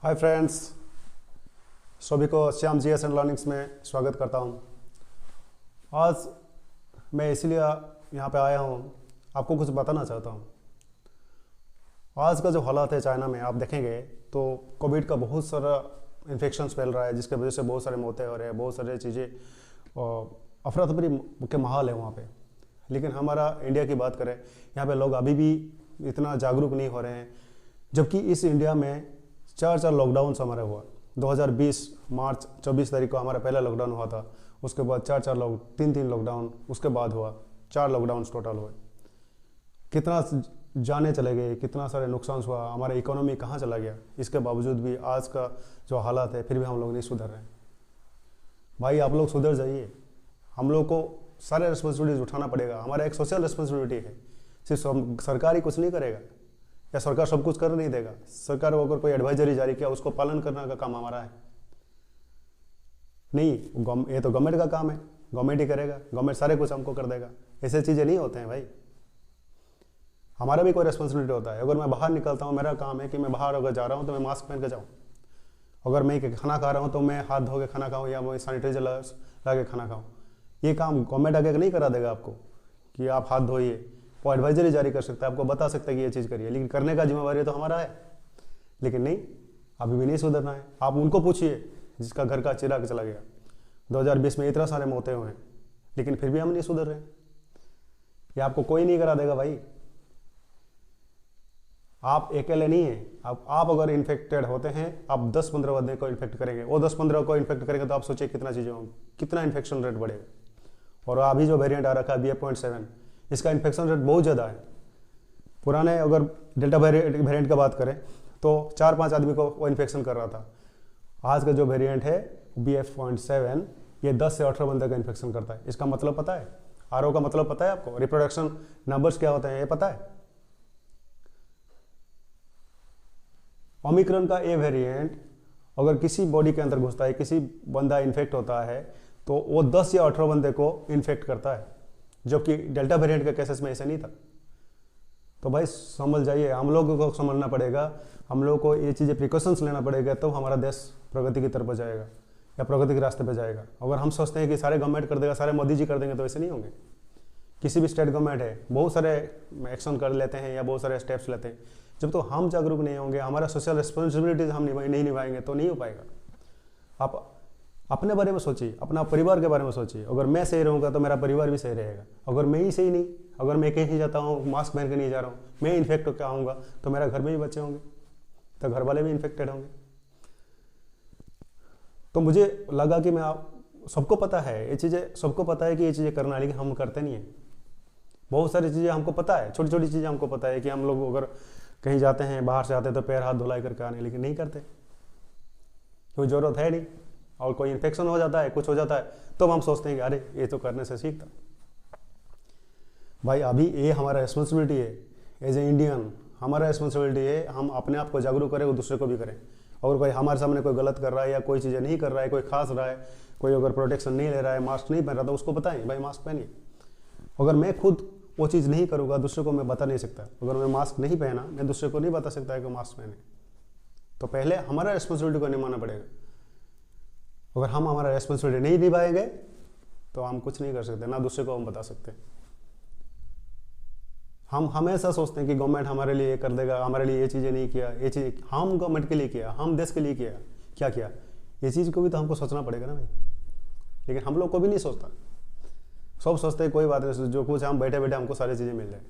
Hi friends, सभी को Shyam G S and learnings में स्वागत करता हूँ। आज मैं इसलिए यहाँ पे आया हूँ, आपको कुछ बताना चाहता हूँ। आज का जो हालात है चाइना में, आप देखेंगे तो कोविड का बहुत सारा इन्फेक्शंस फैल रहा है, जिसके वजह से बहुत सारे मौतें हो रहे हैं, बहुत सारी चीज़ें अफरा तफरी के माहौल है वहाँ पे। लेकिन हमारा इंडिया की बात करें, यहाँ पे लोग अभी भी इतना जागरूक नहीं हो रहे हैं, जबकि इस इंडिया में चार लॉकडाउन हमारा हुआ। 2020 मार्च 24 तारीख को हमारा पहला लॉकडाउन हुआ था, उसके बाद तीन लॉकडाउन उसके बाद हुआ, 4 लॉकडाउन टोटल हुए। कितना जाने चले गए, कितना सारे नुकसान हुआ, हमारा इकोनॉमी कहाँ चला गया। इसके बावजूद भी आज का जो हालात है, फिर भी हम लोग नहीं सुधर रहे हैं। भाई आप लोग सुधर जाइए, हम लोग को सारे रिस्पॉन्सिबिलिटीज उठाना पड़ेगा। हमारा एक सोशल रिस्पॉन्सिबिलिटी है, सिर्फ सरकार ही कुछ नहीं करेगा या सरकार सब कुछ कर नहीं देगा। सरकार अगर कोई एडवाइजरी जारी किया, उसको पालन करने का काम हमारा है नहीं। ये तो गवर्नमेंट का काम है, गवर्नमेंट ही करेगा, गवर्नमेंट सारे कुछ हमको कर देगा। ऐसे चीज़ें नहीं होते हैं भाई, हमारा भी कोई रिस्पॉन्सिबिलिटी होता है। अगर मैं बाहर निकलता हूँ, मेरा काम है कि मैं बाहर अगर जा रहा हूँ तो मैं मास्क पहन के जाऊँ। अगर मैं खाना खा रहा हूँ तो मैं हाथ धो के खाना खाऊँ या मैं सैनिटाइजर लगा के खाना खाऊँ। ये काम गवर्नमेंट आगे नहीं करा देगा आपको कि आप हाथ धोइए। वो एडवाइजरी जारी कर सकता है, आपको बता सकता है कि ये चीज़ करिए, लेकिन करने का जिम्मेवारी तो हमारा है। लेकिन नहीं, अभी भी नहीं सुधरना है। आप उनको पूछिए जिसका घर का चिराग चला गया। 2020 में इतना सारे मौतें हुए हैं, लेकिन फिर भी हम नहीं सुधर रहे। ये आपको कोई नहीं करा देगा भाई। आप अकेले नहीं हैं। आप अगर इन्फेक्टेड होते हैं, आप 10-15 बंदे को इन्फेक्ट करेंगे, वो 10-15 को इन्फेक्ट करेंगे, तो आप सोचिए कितना चीज़ें होंगी, कितना इन्फेक्शन रेट बढ़ेगा। और अभी जो वेरिएंट आ रखा है BF.7, इसका इन्फेक्शन रेट बहुत ज़्यादा है। पुराने अगर डेल्टा वेरिएंट का बात करें तो 4-5 आदमी को वो इन्फेक्शन कर रहा था। आज का जो वेरिएंट है BF.7, ये 10 से 18 बंदे का इन्फेक्शन करता है। इसका मतलब पता है? RO का मतलब पता है आपको? रिप्रोडक्शन नंबर्स क्या होते हैं ये पता है? ओमिक्रॉन का ये वेरिएंट अगर किसी बॉडी के अंदर घुसता है, किसी बंदा इन्फेक्ट होता है, तो वो 10 या 18 बंदे को इन्फेक्ट करता है, जबकि डेल्टा वेरिएंट के केसेस में ऐसा नहीं था। तो भाई समझ जाइए, हम लोगों को समझना पड़ेगा, हम लोगों को ये चीज़ें प्रिकॉशंस लेना पड़ेगा, तो हमारा देश प्रगति की तरफ जाएगा या प्रगति के रास्ते पे जाएगा। अगर हम सोचते हैं कि सारे गवर्नमेंट कर देगा, सारे मोदी जी कर देंगे, तो ऐसे नहीं होंगे। किसी भी स्टेट गवर्नमेंट है, बहुत सारे एक्शन कर लेते हैं या बहुत सारे स्टेप्स लेते हैं। जब तो हम जागरूक नहीं होंगे, हमारा सोशल रिस्पॉन्सिबिलिटीज हम नहीं निभाएंगे, तो नहीं हो पाएगा। आप अपने बारे में सोचिए, अपना परिवार के बारे में सोचिए। अगर मैं सही रहूँगा तो मेरा परिवार भी सही रहेगा। अगर मैं ही सही नहीं, अगर मैं कहीं जाता हूँ मास्क पहन के नहीं जा रहा हूँ, मैं इन्फेक्ट होकर आऊँगा, तो मेरा घर में भी बच्चे होंगे, तो घर वाले भी इन्फेक्टेड होंगे। तो मुझे लगा कि मैं सबको पता है ये चीज़ें, सबको पता है कि ये चीज़ें करना है, लेकिन हम करते नहीं हैं। बहुत सारी चीज़ें हमको पता है, छोटी छोटी चीज़ें हमको पता है कि हम लोग अगर कहीं जाते हैं, बाहर से आते हैं, तो पैर हाथ धुलाई करके आने, लेकिन नहीं करते, कोई ज़रूरत है नहीं। और कोई इन्फेक्शन हो जाता है, कुछ हो जाता है, तो हम सोचते हैं कि अरे ये तो करने से सीखता। भाई अभी ये हमारा रिस्पॉन्सिबिलिटी है, एज ए इंडियन हमारा रिस्पॉन्सिबिलिटी है, हम अपने आप को जागरूक करें और दूसरे को भी करें। अगर कोई हमारे सामने कोई गलत कर रहा है या कोई चीज़ें नहीं कर रहा है, कोई खांस रहा है, कोई अगर प्रोटेक्शन नहीं ले रहा है, मास्क नहीं पहन रहा, तो उसको बताएं भाई मास्क पहनिए। अगर मैं खुद वो चीज़ नहीं करूँगा, दूसरे को मैं बता नहीं सकता। अगर मैं मास्क नहीं पहना, मैं दूसरे को नहीं बता सकता है कि मास्क पहने। तो पहले हमारा रिस्पॉन्सिबिलिटी को निभाना पड़ेगा। अगर हम हमारा रिस्पॉन्सिबिलिटी नहीं निभाएंगे तो हम कुछ नहीं कर सकते, ना दूसरे को हम बता सकते। हम हमेशा सोचते हैं कि गवर्नमेंट हमारे लिए ये कर देगा, हमारे लिए ये चीज़ें नहीं किया, ये चीज़ हम गवर्नमेंट के लिए किया, हम देश के लिए किया, क्या किया, ये चीज़ को भी तो हमको सोचना पड़ेगा ना भाई। लेकिन हम लोग को भी नहीं सोचता, सब सोचते हैं कोई बात नहीं, जो कुछ हम बैठे बैठे हमको सारी चीज़ें मिल जाए।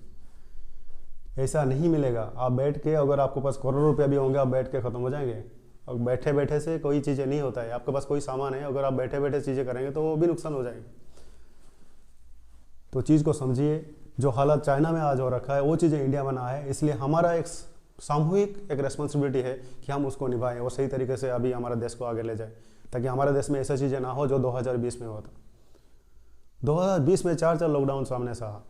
ऐसा नहीं मिलेगा। आप बैठ के, अगर आपके पास करोड़ों रुपया भी होंगे, आप बैठ के ख़त्म हो जाएंगे। और बैठे बैठे से कोई चीज़ें नहीं होता है। आपके पास कोई सामान है, अगर आप बैठे बैठे चीज़ें करेंगे तो वो भी नुकसान हो जाएंगे। तो चीज़ को समझिए, जो हालत चाइना में आज हो रखा है, वो चीज़ें इंडिया में ना है। इसलिए हमारा एक सामूहिक एक रिस्पॉन्सिबिलिटी है कि हम उसको निभाएं और सही तरीके से अभी हमारे देश को आगे ले जाए, ताकि हमारे देश में ऐसी चीज़ें ना हो जो 2020 में हुआ था। 2020 में 4 लॉकडाउन सामने से आया,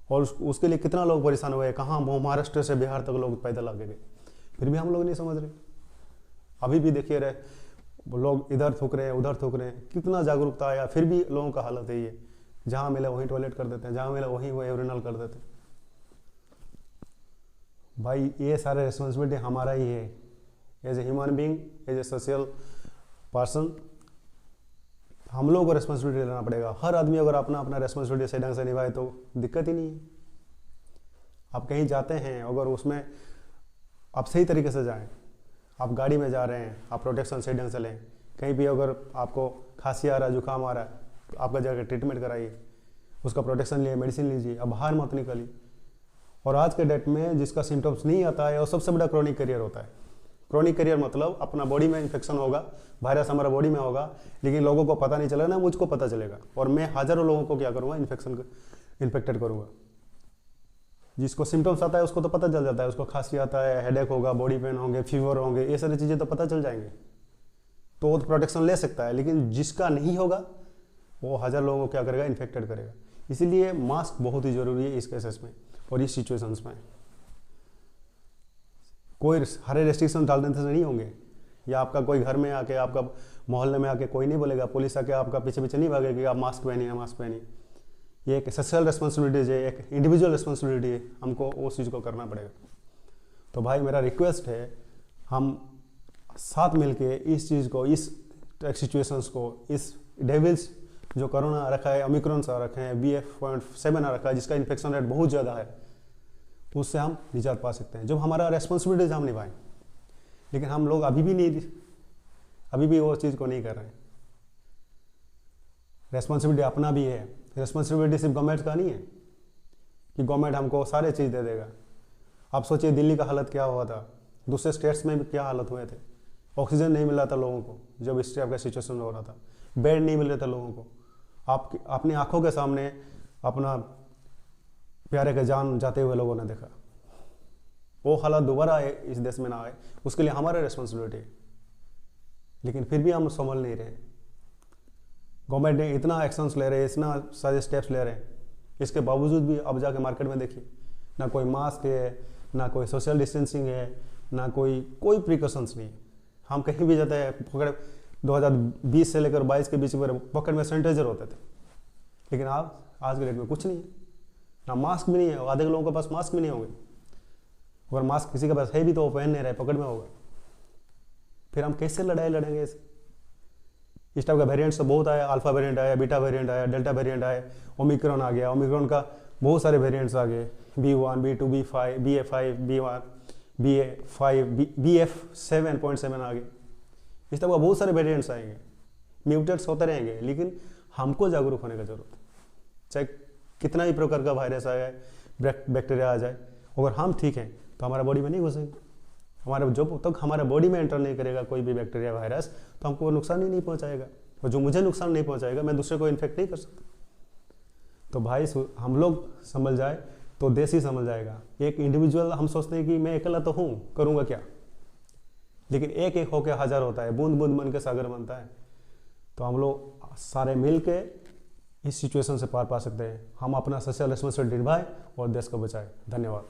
और उसके लिए कितना लोग परेशान हुए। कहाँ महाराष्ट्र से बिहार तक लोग पैदल आगे गए, फिर भी हम लोग नहीं समझ रहे। अभी भी देखिए रहे, लोग इधर थूक रहे हैं, उधर थूक रहे हैं, कितना जागरूकता आया, फिर भी लोगों का हालत है ये। जहाँ मिले वहीं टॉयलेट कर देते हैं, जहाँ मिले वहीं वो यूरिनल कर देते हैं। भाई ये सारे रिस्पॉन्सिबिलिटी हमारा ही है, as a human being, as a social person हम लोगों को रेस्पॉन्सिबिलिटी लेना पड़ेगा। हर आदमी अगर अपना अपना रेस्पॉन्सिबिलिटी सही ढंग से निभाए तो दिक्कत ही नहीं है। आप कहीं जाते हैं अगर उसमें आप सही तरीके से जाएं, आप गाड़ी में जा रहे हैं, आप प्रोटेक्शन सही ढंग से लें। कहीं भी अगर आपको खांसी आ रहा है, जुकाम आ रहा है, तो आपका जाकर ट्रीटमेंट कराइए, उसका प्रोटेक्शन लिए, मेडिसिन लीजिए, अब बाहर मत निकलिए। और आज के डेट में जिसका सिम्टम्स नहीं आता है और सबसे बड़ा क्रोनिक करियर होता है। क्रोनिक करियर मतलब अपना बॉडी में इन्फेक्शन होगा, वायरस हमारा बॉडी में होगा, लेकिन लोगों को पता नहीं चलेगा ना, मुझको पता चलेगा और मैं हजारों लोगों को क्या करूँगा, इन्फेक्टेड करूँगा। जिसको सिम्टम्स आता है उसको तो पता चल जाता है, उसको खांसी आता है, हेडेक होगा, बॉडी पेन होंगे, फीवर होंगे, ये सारी चीज़ें तो पता चल जाएंगे, तो वो प्रोटेक्शन ले सकता है। लेकिन जिसका नहीं होगा वो हजार लोगों को क्या करेगा, इन्फेक्टेड करेगा। इसीलिए मास्क बहुत ही ज़रूरी है इस केसेस में और इस सिचुएशंस में। कोई हरे रेस्ट्रिक्शन डालने से नहीं होंगे, या आपका कोई घर में आके, आपका मोहल्ले में आके कोई नहीं बोलेगा, पुलिस आके आपका पीछे पीछे नहीं भागेगी आप मास्क पहनिए, मास्क पहनिए। ये एक सोशल रिस्पॉन्सिबिलिटीज है, एक इंडिविजुअल रिस्पॉन्सिबिलिटी है, हमको उस चीज़ को करना पड़ेगा। तो भाई मेरा रिक्वेस्ट है, हम साथ मिलके इस चीज़ को, इस सिचुएशंस को, इस डेविल्स जो कोरोना आ रखा है, ओमिक्रॉन आ रखे हैं, BF.7 आ रखा है, जिसका इन्फेक्शन रेट बहुत ज़्यादा है, उससे हम निजात पा सकते हैं जब हमारा रेस्पॉन्सिबिलिटीज हम निभाएं। लेकिन हम लोग अभी भी वो चीज़ को नहीं कर रहे हैं। रेस्पॉन्सिबिलिटी अपना भी है, रेस्पॉन्सिबिलिटी सिर्फ गवर्नमेंट का नहीं है कि गवर्नमेंट हमको सारे चीज़ दे देगा। आप सोचिए दिल्ली का हालत क्या हुआ था, दूसरे स्टेट्स में भी क्या हालत हुए थे। ऑक्सीजन नहीं मिल रहा था लोगों को जब इस टाइप का सिचुएशन हो रहा था, बेड नहीं मिल रहे थे लोगों को। आप अपनी आंखों के सामने अपना प्यारे के जान जाते हुए लोगों ने देखा। वो हालत दोबारा आए इस देश में ना आए, उसके लिए हमारा रिस्पॉन्सिबिलिटी है। लेकिन फिर भी हम संभल नहीं रहे। गवर्नमेंट ने इतना एक्शंस ले रहे हैं, इतना सारे स्टेप्स ले रहे हैं, इसके बावजूद भी अब जाके मार्केट में देखिए, ना कोई मास्क है, ना कोई सोशल डिस्टेंसिंग है, ना कोई प्रिकॉशंस नहीं है। हम कहीं भी जाते हैं, पकड़ 2020 से लेकर 22 के बीच में पॉकेट में सैनिटाइजर होते थे, लेकिन आज के डेट में कुछ नहीं है, ना मास्क भी नहीं है। आधे लोगों के पास मास्क भी नहीं होंगे। अगर मास्क किसी के पास है भी तो वो पहन नहीं रहे, पॉकेट में होगा। फिर हम कैसे लड़ाई लड़ेंगे इस टाइप का वेरिएंट्स तो बहुत आया, अल्फा वेरिएंट आया, बीटा वेरिएंट आया, डेल्टा वेरिएंट आया, ओमिक्रॉन आ गया, ओमिक्रॉन का बहुत सारे वेरिएंट्स आ गए, B1, B2, B5, BA5, B1, BA5, BF7.7 आ गए। इस तरह का बहुत सारे वेरिएंट्स आएंगे, म्यूटेट्स होते रहेंगे, लेकिन हमको जागरूक होने की जरूरत है। चाहे कितना ही प्रकार का वायरस आए, बैक्टीरिया आ जाए, अगर हम ठीक हैं तो हमारा बॉडी में नहीं घुसेंगे। हमारे जब तक हमारे बॉडी में एंटर नहीं करेगा कोई भी बैक्टीरिया वायरस, तो हमको नुकसान ही नहीं पहुंचाएगा, और जो मुझे नुकसान नहीं पहुंचाएगा मैं दूसरे को इन्फेक्ट नहीं कर सकता। तो भाई हम लोग संभल जाए तो देश ही संभल जाएगा। एक इंडिविजुअल हम सोचते हैं कि मैं अकेला तो हूँ, करूँगा क्या, लेकिन एक एक होकर हजार होता है, बूंद बूंद बन के सागर बनता है। तो हम लोग सारे मिल के इस सिचुएशन से पार पा सकते हैं। हम अपना सोशल रिस्पॉन्सिबिलिटी निभाएं और देश को बचाएं। धन्यवाद।